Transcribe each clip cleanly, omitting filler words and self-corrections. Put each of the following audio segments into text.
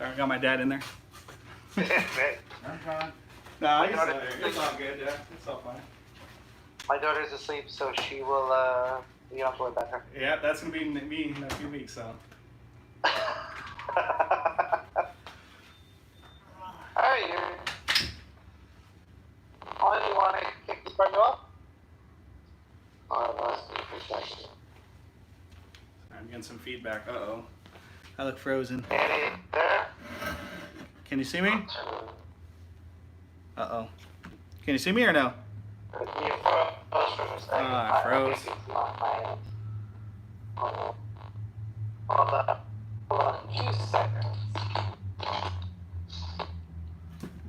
I got my dad in there. Great. I'm fine. No, it's all good. Yeah, it's all fine. My daughter's asleep, so she will. You don't have to worry about her. Yeah, that's gonna be me in a few weeks. So. Alright, you. Oh, you want to kick this part off? Oh, I lost you for a second. I'm getting some feedback. Uh-oh. I look frozen. Annie, there? Can you see me? Uh-oh. Can you see me or no? You froze for a second. I froze. It's not my end. Hold on. Hold on. 2 seconds.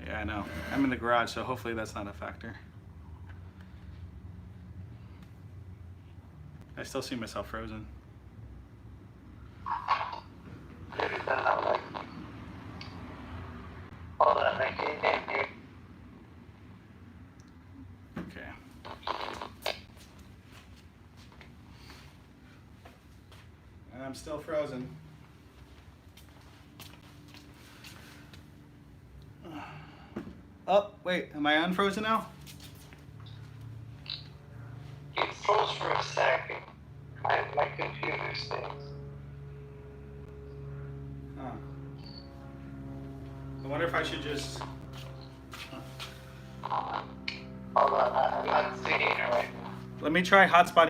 Yeah, I know. I'm in the garage, so hopefully that's not a factor. I still see myself frozen. Hold on, I can't hear you. Okay. And I'm still frozen. Oh, wait, am I unfrozen now? You froze for a second. My computer stinks. Huh. I wonder if I should just... Hold on, I'm not seeing it right now. Let me try hotspot.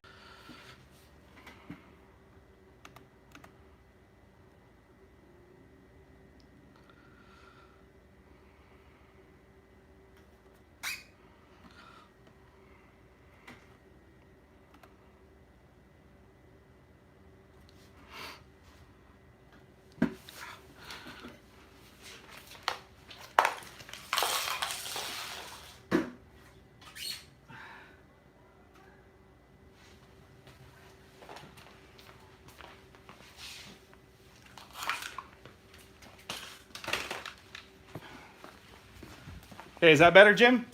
Hey, is that better, Jim?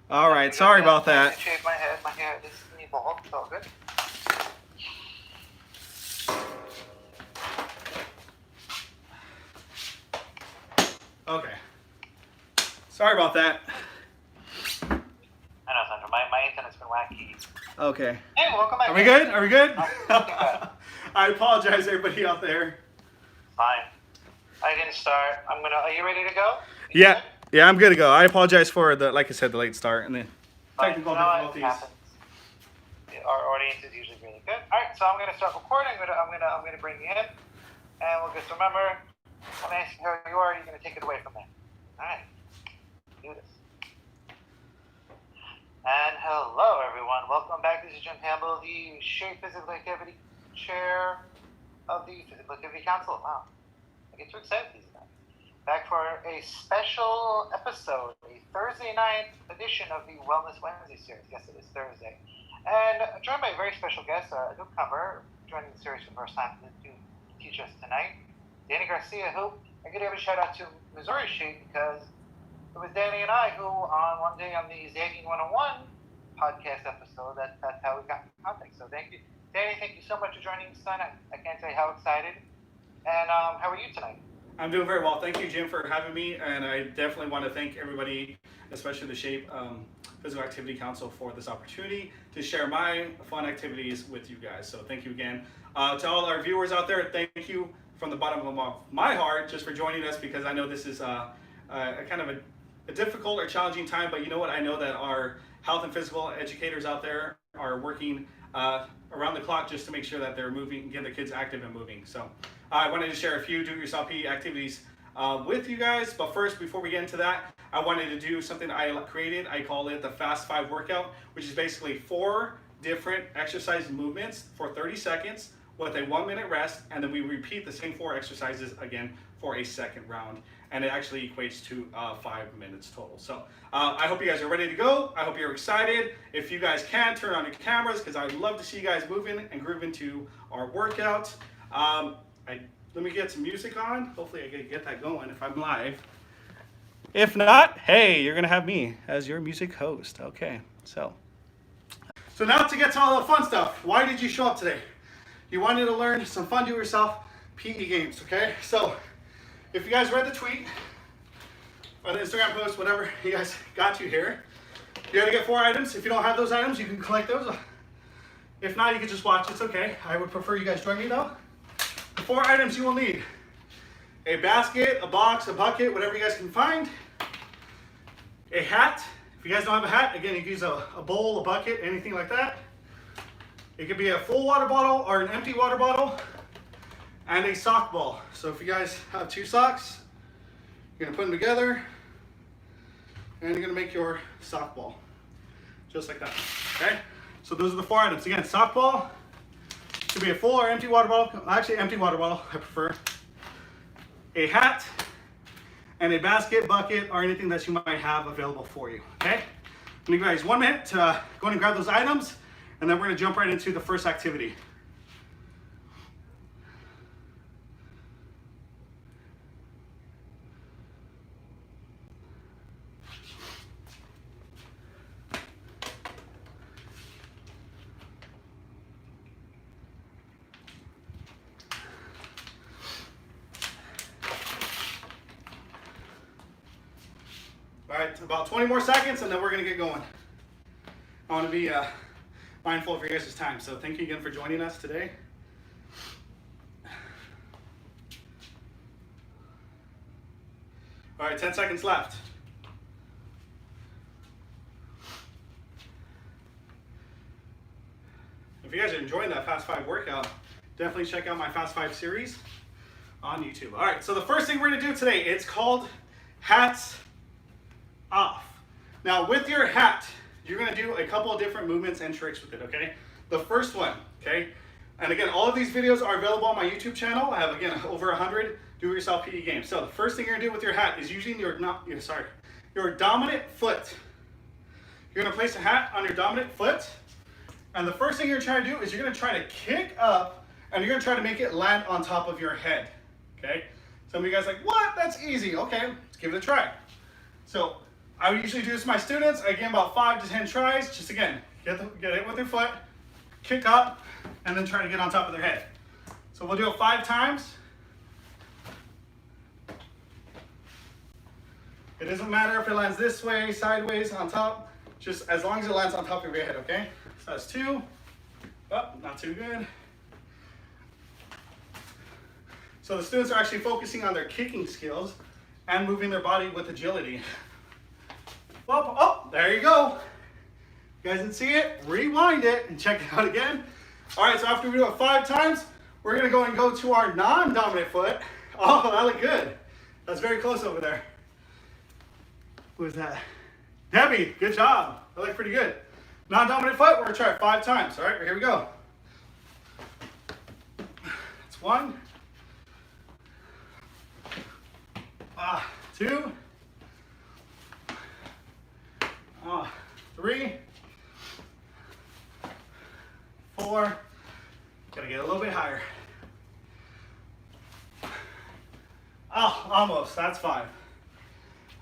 All right, sorry about that. I shaved my head. My hair is knee bald. It's all good. Okay. Sorry about that. I know, Sandra. My internet's been wacky. Okay. Hey, welcome back. Are we good? Are we good? Oh, I apologize, everybody out there. Fine. I didn't start. Are you ready to go? Yeah, yeah, I'm good to go. I apologize for like I said, the late start and the technical difficulties. It happens. Our audience is usually really good. All right, so I'm gonna start recording. I'm gonna bring you in, and we'll just remember. I'm gonna ask you how you are. You're gonna take it away from there. All right. Do this. And hello, everyone. Welcome back. This is Jim Campbell, the Shape Physical Activity Chair of the Physical Activity Council. Wow, I get too excited these days. Back for a special episode, a Thursday night edition of the Wellness Wednesday series. Yes, it is Thursday. And joined by a very special guest, a newcomer, joining the series for the first time to teach us tonight, Danny Garcia, who I could give a shout out to Missouri Shape because it was Danny and I who, on one day on the Zagging 101 podcast episode, that's how we got in contact. So thank you, Danny. Thank you so much for joining us tonight. I can't say how excited. And how are you tonight? I'm doing very well. Thank you, Jim, for having me. And I definitely want to thank everybody, especially the Shape Physical Activity Council, for this opportunity to share my fun activities with you guys. So thank you again. To all our viewers out there, thank you from the bottom of my heart just for joining us, because I know this is a kind of a difficult or challenging time, but you know what? I know that our health and physical educators out there are working around the clock just to make sure that they're moving, get the kids active and moving. So I wanted to share a few do-it-yourself PE activities with you guys. But first, before we get into that, I wanted to do something I created. I call it the Fast 5 workout, which is basically 4 different exercise movements for 30 seconds with a 1-minute rest, and then we repeat the same 4 exercises again for a second round, and it actually equates to 5 minutes total. So I hope you guys are ready to go. I hope you're excited. If you guys can, turn on your cameras, because I would love to see you guys moving and grooving to our workout. Let me get some music on. Hopefully I can get that going if I'm live. If not, hey, you're gonna have me as your music host. Okay, so So now to get to all the fun stuff. Why did you show up today? You wanted to learn some fun do-it-yourself PE games, okay? So if you guys read the tweet or the Instagram post, whatever you guys got you here, you gotta get 4 items. If you don't have those items, you can collect those. If not, you can just watch, it's okay. I would prefer you guys join me though. The 4 items you will need: a basket, a box, a bucket, whatever you guys can find. A hat. If you guys don't have a hat, again, you can use a bowl, a bucket, anything like that. It could be a full water bottle or an empty water bottle. And a sock ball. So if you guys have 2 socks, you're gonna put them together and you're gonna make your sock ball. Just like that, okay? So those are the 4 items. Again, sock ball, could be a full or empty water bottle. Actually, empty water bottle, I prefer. A hat, and a basket, bucket, or anything that you might have available for you, okay? I'm gonna give you guys 1 minute to go ahead and grab those items, and then we're gonna jump right into the first activity. All right, about 20 more seconds and then we're gonna get going. I wanna be mindful of your guys' time, so thank you again for joining us today. All right, 10 seconds left. If you guys are enjoying that Fast 5 workout, definitely check out my Fast 5 series on YouTube. All right, so the first thing we're gonna do today, it's called hats off. Now with your hat, you're gonna do a couple of different movements and tricks with it, okay? The first one, okay? And again, all of these videos are available on my YouTube channel. I have, again, over 100 do-it-yourself PE games. So the first thing you're gonna do with your hat is using your dominant foot. You're gonna place a hat on your dominant foot. And the first thing you're trying to do is you're gonna try to kick up and you're gonna try to make it land on top of your head, okay? Some of you guys are like, what? That's easy. Okay, let's give it a try. So I would usually do this with my students. I give them about 5 to 10 tries. Just again, get it with your foot, kick up, and then try to get on top of their head. So we'll do it 5 times. It doesn't matter if it lands this way, sideways, on top, just as long as it lands on top of your head, okay? So that's 2. Oh, not too good. So the students are actually focusing on their kicking skills and moving their body with agility. Well, oh, there you go. You guys didn't see it? Rewind it and check it out again. All right, so after we do it 5 times, we're gonna go to our non-dominant foot. Oh, that looked good. That's very close over there. Who is that? Debbie, good job. That looked pretty good. Non-dominant foot, we're gonna try it 5 times. All right, here we go. That's 1. 2. 3. 4. Gotta get a little bit higher. Oh, almost. That's 5.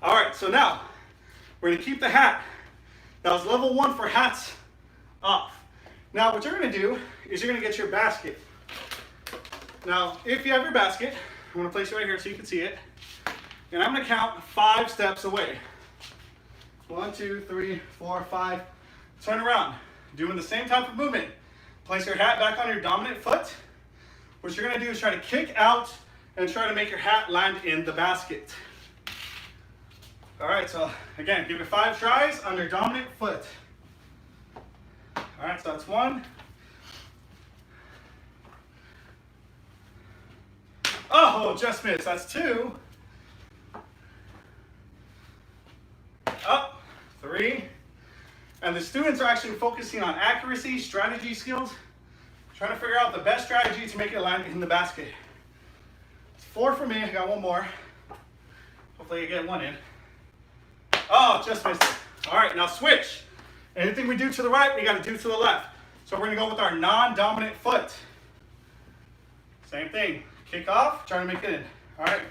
All right, so now we're gonna keep the hat. That was level 1 for hats off. Now what you're gonna do is you're gonna get your basket. Now, if you have your basket, I'm gonna place it right here so you can see it. And I'm gonna count 5 steps away. 1, 2, 3, 4, 5. Turn around. Doing the same type of movement. Place your hat back on your dominant foot. What you're gonna do is try to kick out and try to make your hat land in the basket. All right, so again, give it 5 tries on your dominant foot. All right, so that's 1. Oh, just missed. That's 2. Up, 3. And the students are actually focusing on accuracy, strategy skills, trying to figure out the best strategy to make it land in the basket. It's 4 for me. I got 1 more. Hopefully I get 1 in. Oh, just missed it. All right, now switch. Anything we do to the right, we got to do to the left. So we're going to go with our non-dominant foot. Same thing. Kick off, try to make it in. All right.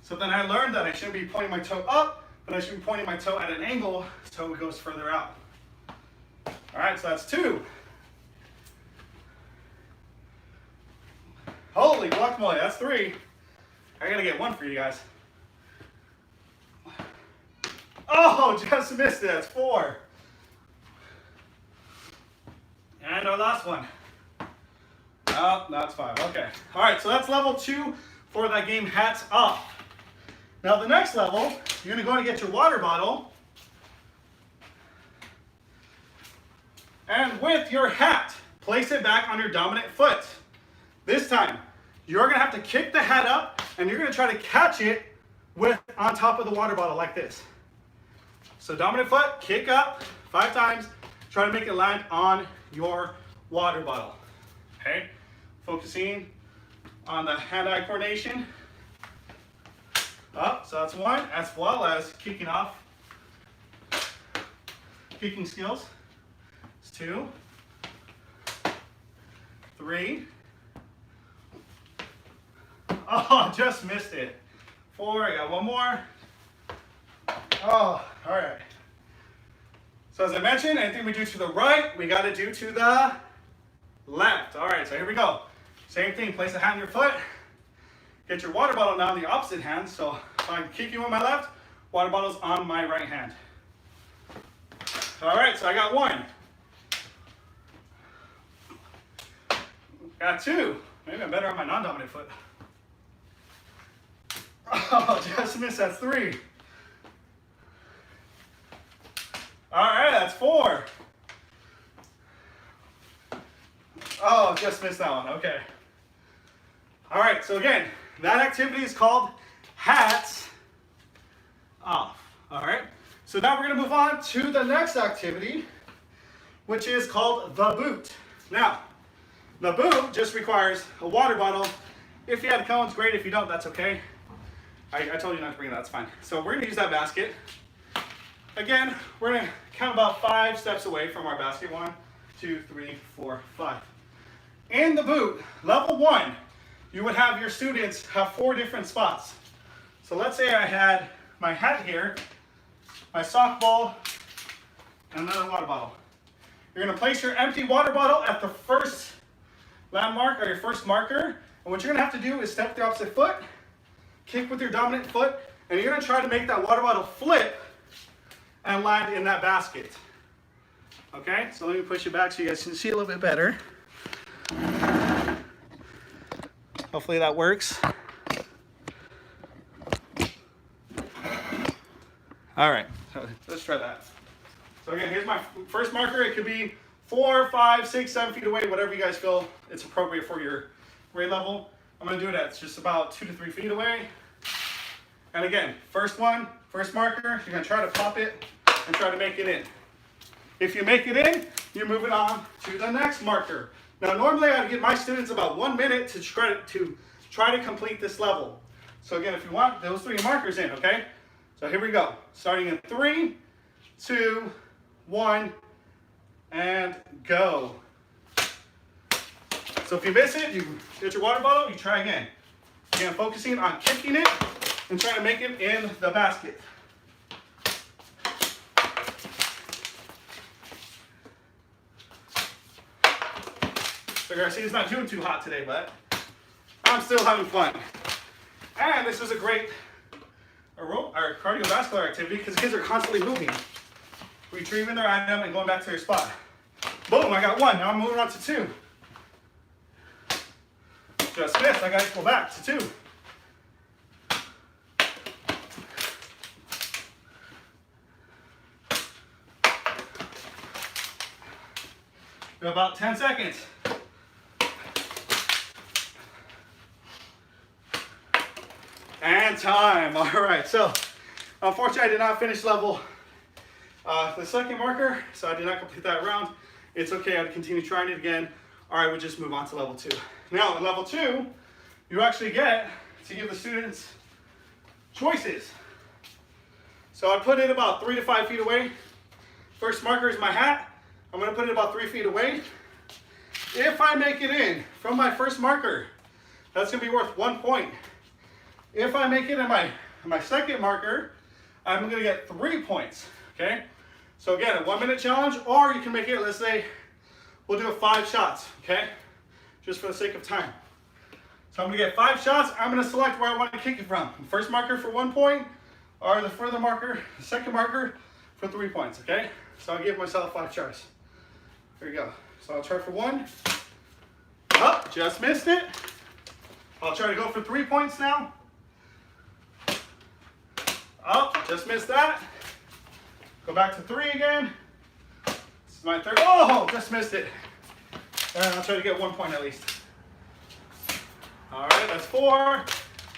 So then I learned that I shouldn't be pointing my toe up, but I should be pointing my toe at an angle so it goes further out. All right, so that's 2. Holy guacamole, that's 3. I gotta get 1 for you guys. Oh, just missed it, that's 4. And our last one. Oh, that's 5, okay. All right, so that's level 2 for that game, hats off. Now the next level, you're gonna go and get your water bottle. And with your hat, place it back on your dominant foot. This time, you're gonna have to kick the hat up and you're gonna try to catch it with on top of the water bottle like this. So dominant foot, kick up 5 times, try to make it land on your water bottle. Okay, focusing on the hand-eye coordination. Up, so that's 1, as well as kicking off. Kicking skills. It's 2, 3. Oh, just missed it. 4, I got 1 more. Oh, all right. So as I mentioned, anything we do to the right, we got to do to the left. All right, so here we go. Same thing, place a hand on your foot. Get your water bottle now in the opposite hand. So if I'm kicking with my left, water bottle's on my right hand. All right, so I got 1. Got 2. Maybe I'm better on my non-dominant foot. Oh, just missed, that's 3. All right, that's 4. Oh, just missed that one, okay. All right, so again, that activity is called hats off, all right? So now we're gonna move on to the next activity, which is called the boot. Now, the boot just requires a water bottle. If you have cones, great. If you don't, that's okay. I told you not to bring that, that's fine. So we're gonna use that basket. Again, we're gonna count about 5 steps away from our basket. 1, 2, 3, 4, 5. In the boot, level 1, you would have your students have 4 different spots. So let's say I had my hat here, my sock ball, and another water bottle. You're gonna place your empty water bottle at the first landmark or your first marker. And what you're gonna have to do is step the opposite foot, kick with your dominant foot, and you're gonna try to make that water bottle flip and land in that basket. Okay, so let me push it back so you guys can see a little bit better. Hopefully that works. All right, so let's try that. So again, here's my first marker. It could be 4, 5, 6, 7 feet away, whatever you guys feel it's appropriate for your grade level. I'm gonna do it at just about 2 to 3 feet away. And again, first marker, you're gonna try to pop it and try to make it in. If you make it in, you're moving on to the next marker. Now, normally I'd give my students about 1 minute to try to complete this level. So again, if you want those 3 markers in, okay? So here we go. Starting in 3, 2, 1, and go. So if you miss it, you get your water bottle, you try again. Again, focusing on kicking it and trying to make it in the basket. So Garcia's not doing too hot today, but I'm still having fun. And this is a great cardiovascular activity because kids are constantly moving, retrieving their item and going back to their spot. Boom, I got 1. Now I'm moving on to 2. Just missed, I got to go back to 2. Go about 10 seconds. And time. All right, so unfortunately I did not finish level the second marker, so I did not complete that round. It's okay, I'd continue trying it again, or I would just move on to level 2. Now in level 2, you actually get to give the students choices. So I'd put it about 3 to 5 feet away. First marker is my hat. I'm gonna put it about 3 feet away. If I make it in from my first marker, that's gonna be worth 1 point. If I make it in my second marker, I'm gonna get 3 points, okay? So again, a 1 minute challenge, or you can make it, let's say, we'll do 5 shots, okay? Just for the sake of time. So I'm gonna get 5 shots. I'm gonna select where I want to kick it from. The first marker for 1 point, or the further marker, the second marker for 3 points, okay? So I'll give myself 5 tries. Here we go. So I'll try for 1. Oh, just missed it. I'll try to go for 3 points now. Oh, just missed that. Go back to 3 again. This is my third. Oh, just missed it. And I'll try to get 1 point at least. All right, that's 4.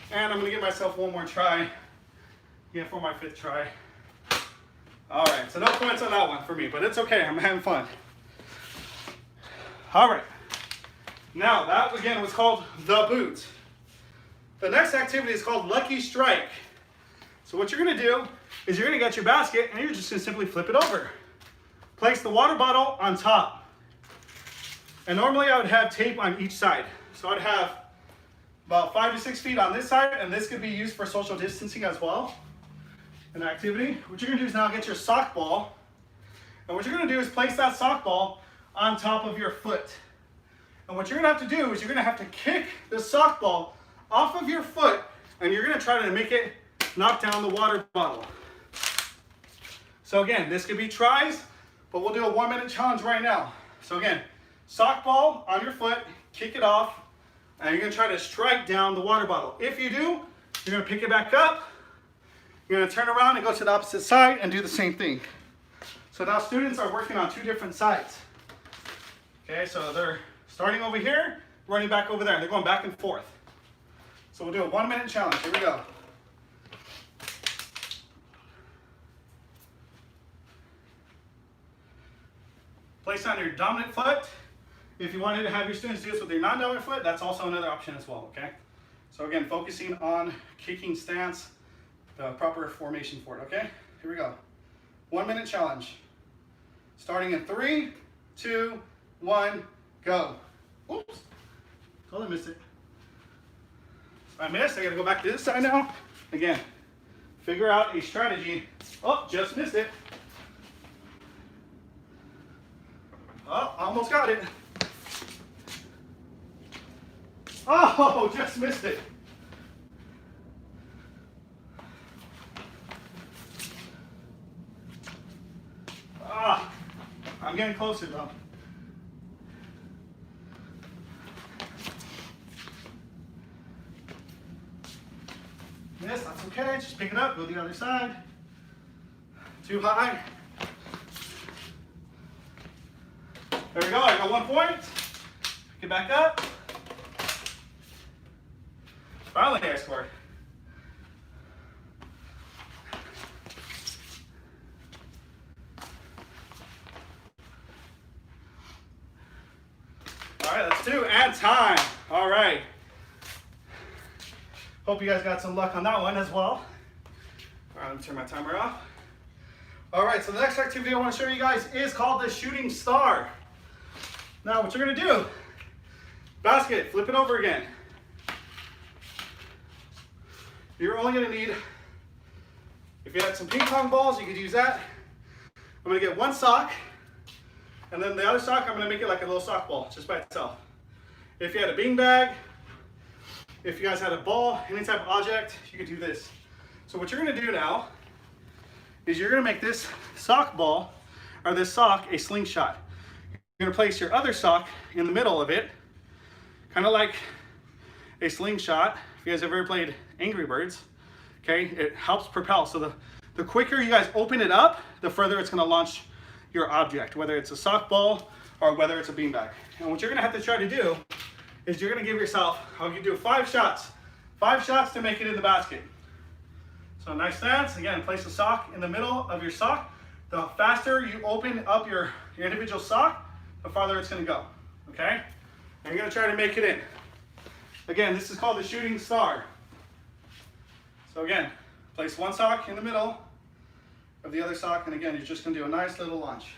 And I'm gonna give myself 1 more try. Yeah, for my 5th try. All right, so no points on that one for me, but it's okay, I'm having fun. All right, now that again was called the boot. The next activity is called Lucky Strike. So what you're gonna do is you're gonna get your basket and you're just gonna simply flip it over. Place the water bottle on top. And normally I would have tape on each side. So I'd have about 5 to 6 feet on this side, and this could be used for social distancing as well. An activity. What you're gonna do is now get your sock ball. And what you're gonna do is place that sock ball on top of your foot. And what you're gonna have to do is you're gonna have to kick the sock ball off of your foot, and you're gonna try to make it knock down the water bottle. So again, this could be tries, but we'll do a 1 minute challenge right now. So again, sock ball on your foot, kick it off, and you're gonna try to strike down the water bottle. If you do, you're gonna pick it back up, you're gonna turn around and go to the opposite side and do the same thing. So now students are working on 2 different sides. Okay, so they're starting over here, running back over there, and they're going back and forth. So we'll do a 1 minute challenge, here we go. Place on your dominant foot. If you wanted to have your students do this with your non-dominant foot, that's also another option as well, okay? So again, focusing on kicking stance, the proper formation for it, okay? Here we go. 1 minute challenge. Starting in 3, 2, 1, go. Oops, totally missed it. So I missed, I gotta go back to this side now. Again, figure out a strategy. Oh, just missed it. Oh, almost got it. Oh, just missed it. Ah, I'm getting closer though. Yes, that's okay. Just pick it up, go to the other side. Too high. There we go, I got 1 point. Pick it back up. Finally, I scored. All right, let's do and time. All right. Hope you guys got some luck on that one as well. All right, let me turn my timer off. All right, so the next activity I want to show you guys is called the shooting star. Now, what you're gonna do, basket, flip it over again. You're only gonna need, if you had some ping pong balls, you could use that. I'm gonna get 1 sock, and then the other sock, I'm gonna make it like a little sock ball, just by itself. If you had a bean bag, if you guys had a ball, any type of object, you could do this. So what you're gonna do now is you're gonna make this sock ball, or this sock, a slingshot. You're gonna place your other sock in the middle of it, kind of like a slingshot. If you guys have ever played Angry Birds, okay, it helps propel. So the quicker you guys open it up, the further it's gonna launch your object, whether it's a sock ball or whether it's a beanbag. And what you're gonna have to try to do is you're gonna give yourself, how you do 5 shots. 5 shots to make it in the basket. So nice stance, again, place the sock in the middle of your sock. The faster you open up your individual sock, the farther it's gonna go, okay? And you're gonna try to make it in. Again, this is called the shooting star. So again, place 1 sock in the middle of the other sock, and again, you're just gonna do a nice little launch.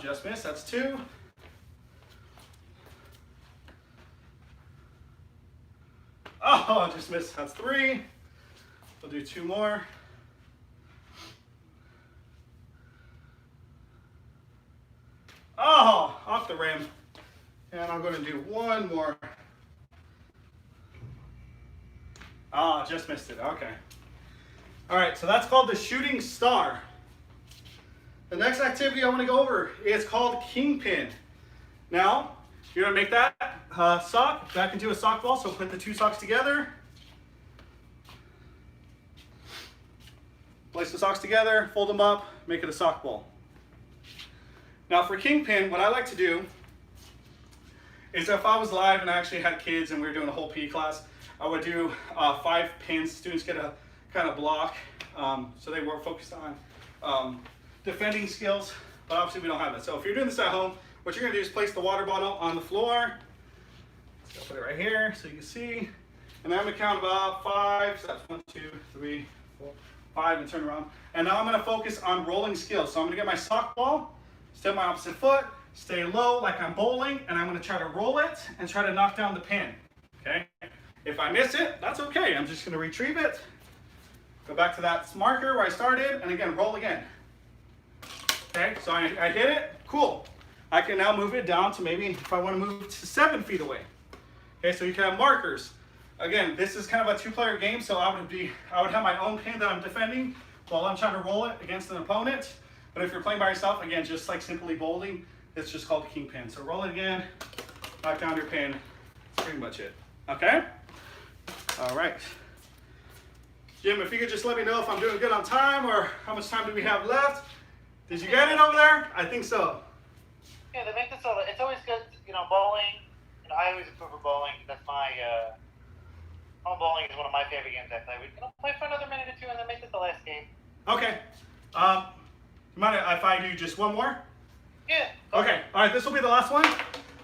Just missed, that's 2. Oh, just missed, that's 3. We'll do 2 more. the rim. And I'm going to do one more. Ah, just missed it. Okay. All right, so that's called the shooting star. The next activity I want to go over is called kingpin. Now, you're going to make that sock back into a sock ball. So put the two socks together. Place the socks together, fold them up, make it a sock ball. Now for kingpin, what I like to do is if I was live and I actually had kids and we were doing a whole PE class, I would do 5 pins. Students get a kind of block, so they were focused on defending skills, but obviously we don't have that. So if you're doing this at home, what you're gonna do is place the water bottle on the floor. So put it right here so you can see. And then I'm gonna count about 5, so that's 1, 2, 3, 4, 5, and turn around. And now I'm gonna focus on rolling skills. So I'm gonna get my sock ball, step my opposite foot, stay low like I'm bowling, and I'm gonna try to roll it and try to knock down the pin, okay? If I miss it, that's okay. I'm just gonna retrieve it, go back to that marker where I started, and again, roll again. Okay, so I hit it, cool. I can now move it down to maybe, if I wanna move to 7 feet away. Okay, so you can have markers. Again, this is kind of a 2-player game, so I would have my own pin that I'm defending while I'm trying to roll it against an opponent. But if you're playing by yourself, again, just like simply bowling, it's just called kingpin. So roll it again, knock down your pin. That's pretty much it. Okay? All right. Jim, if you could just let me know if I'm doing good on time or how much time do we have left. Did you get it over there? I think so. Yeah, they make this so it's always good, bowling. I always prefer bowling. That's my home bowling is one of my favorite games I play. We can play for another minute or two and then make it the last game. Okay. You mind if I do just one more? Yeah. Okay. All right, this will be the last one.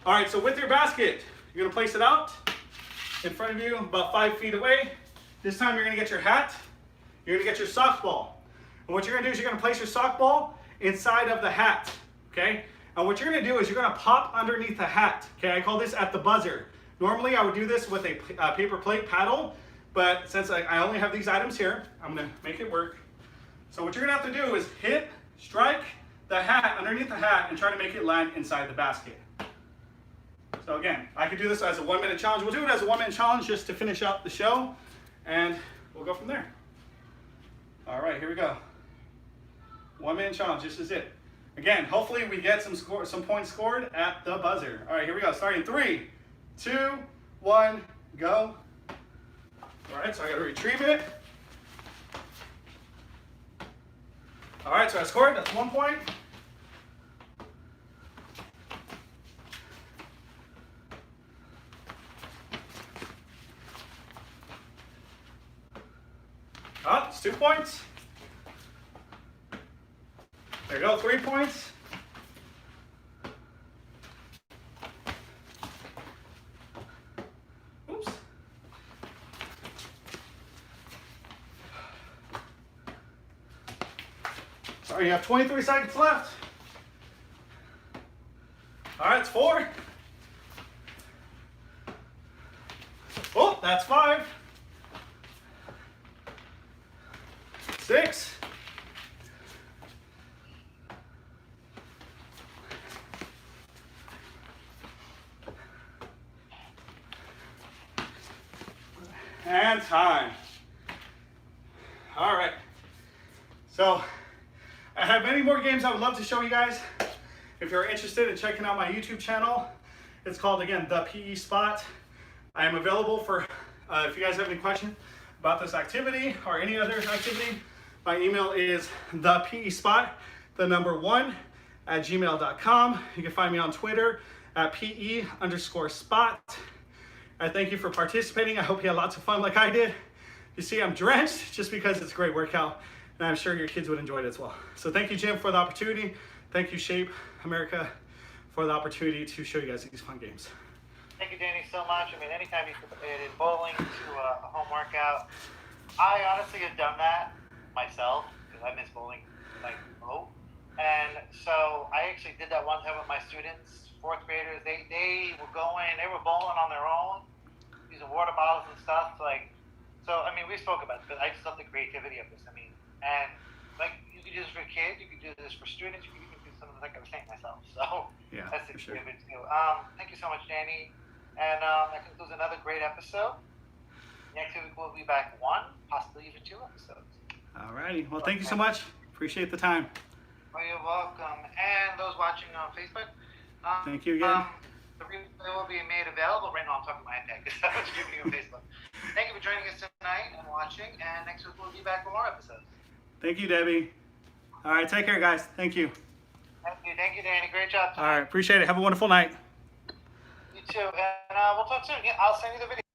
All right, so with your basket, you're gonna place it out in front of you, about 5 feet away. This time you're gonna get your hat. You're gonna get your sock ball. And what you're gonna do is you're gonna place your sock ball inside of the hat, okay? And what you're gonna do is you're gonna pop underneath the hat, okay? I call this at the buzzer. Normally I would do this with a paper plate paddle, but since I only have these items here, I'm gonna make it work. So what you're gonna have to do is strike the hat underneath the hat and try to make it land inside the basket. So again, I could do this as a 1-minute challenge. We'll do it as a 1-minute challenge just to finish up the show, and we'll go from there. All right, here we go. 1-minute challenge, this is it. Again, hopefully we get some points scored at the buzzer. All right, here we go. Starting 3, 2, 1, go. All right, so I gotta retrieve it. All right, so I scored, that's 1 point. Oh, it's 2 points. There you go, 3 points. Oops. Sorry, you have 23 seconds left. All right, it's 4. Oh, that's 5. 6. 'And time. All right. So I have many more games I would love to show you guys. If you're interested in checking out my YouTube channel, it's called, again, the P.E Spot. I am available for, if you guys have any questions about this activity or any other activity, my email is thepespot1@gmail.com. You can find me on Twitter at PE_spot. I thank you for participating. I hope you had lots of fun like I did. You see, I'm drenched just because it's a great workout, and I'm sure your kids would enjoy it as well. So thank you, Jim, for the opportunity. Thank you, Shape America, for the opportunity to show you guys these fun games. Thank you, Danny, so much. I mean, anytime you compared bowling to a home workout, I honestly have done that myself because I miss bowling like oh. And so I actually did that one time with my students. 4th graders, they were bowling on their own, using water bottles and stuff. So I mean, we spoke about it, but I just love the creativity of this. I mean, and like you could do this for kids, you could do this for students, you could even do something like I was saying myself. So Yeah, That's for sure. good too. Thank you so much, Danny. And that concludes another great episode. Next week we'll be back 1, possibly even 2 episodes. Alrighty. Well, thank you so much. Appreciate the time. Well, you're welcome. And those watching on Facebook, Thank you again. the replay will be made available. Right now I'm talking my iPad because I was streaming on Facebook. Thank you for joining us tonight and watching. And next week we'll be back with more episodes. Thank you, Debbie. All right, take care, guys. Thank you. Thank you, Danny. Great job tonight. All right, appreciate it. Have a wonderful night. You too. And we'll talk soon. Yeah, I'll send you the video.